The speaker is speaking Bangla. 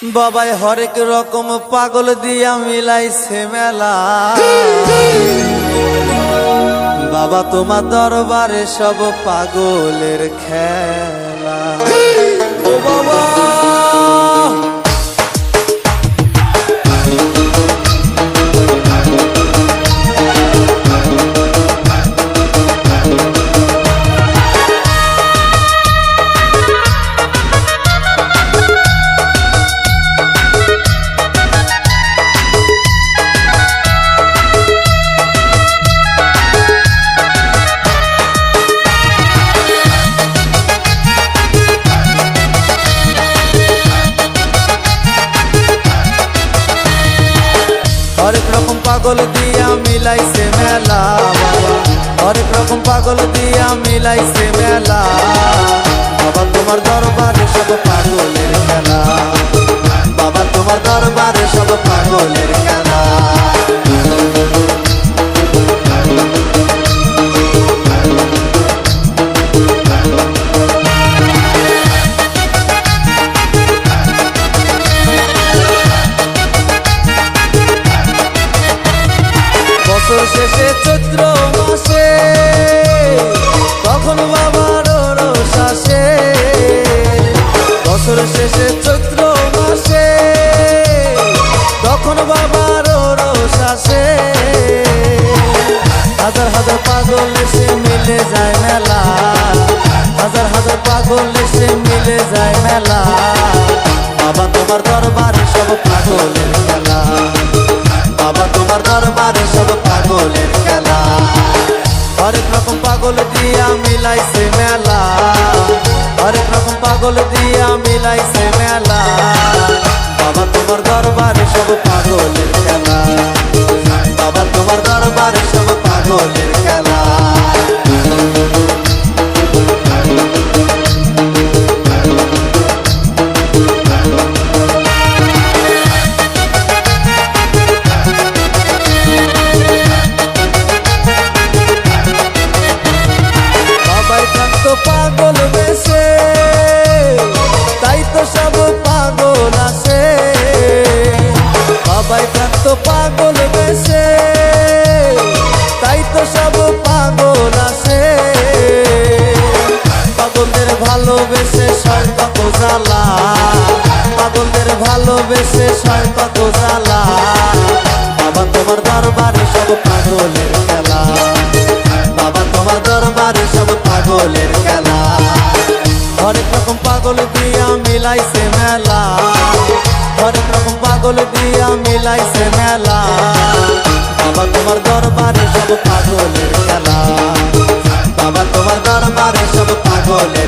বাবাই হরেক রকম পাগল দিয়া মিলাইছে মেলা। বাবা তোমার দরবারে সব পাগলের খেলা। ও বাবা হরেক রকম পাগল দিয়া মিলাইছে মেলা। বাবা হরেক রকম পাগল দিয়া মিলাইছে মেলা। বাবা তোমার দরবারে সব পাগলের খেলা। বাবা তোমার দরবারে সব পাগলের খেলা। বছর শেষে চৈত্র মাসে তখন বাবার রোষ আসে। বছর শেষে চৈত্র মাসে তখন বাবার রোষ আসে। হাজার হাজার পাগল এসে মিলে যায় মেলা। হাজার হাজার পাগল এসে মিলে যায় মেলা। বাবা তোমার দরবারে সব পাগলের খেলা। বাবা তোমার দরবারে সব পাগলের খেলা। হরেক রকম পাগল দিয়া মিলাইছে মেলা। হরেক রকম পাগল দিয়া মিলাইছে মেলা। বাবা তোমার দরবারে সব পাগলের খেলা। বাবা তোমার দরবারে সব পাগলের খেলা। পাগল বেশে তাই তো সব পাগল আসে। বাবাই থাকতো পাগল বেশে তাই তো সব পাগল আসে। পাগলদের ভালোবেসে সয় কত জ্বালা। পাগলদের ভালোবেসে সয় কত জ্বালা। বাবা তোমার দরবারে সব পাগলের খেলা। বাবা তোমার দরবারে সব পাগলের খেলা। হরেক রকম পাগল দিয়া মিলাইছে মেলা। হরেক রকম পাগল দিয়া মিলাইছে মেলা। বাবা তোমার দরবারে সব পাগলের খেলা। বাবা তোমার দরবারে সব পাগলের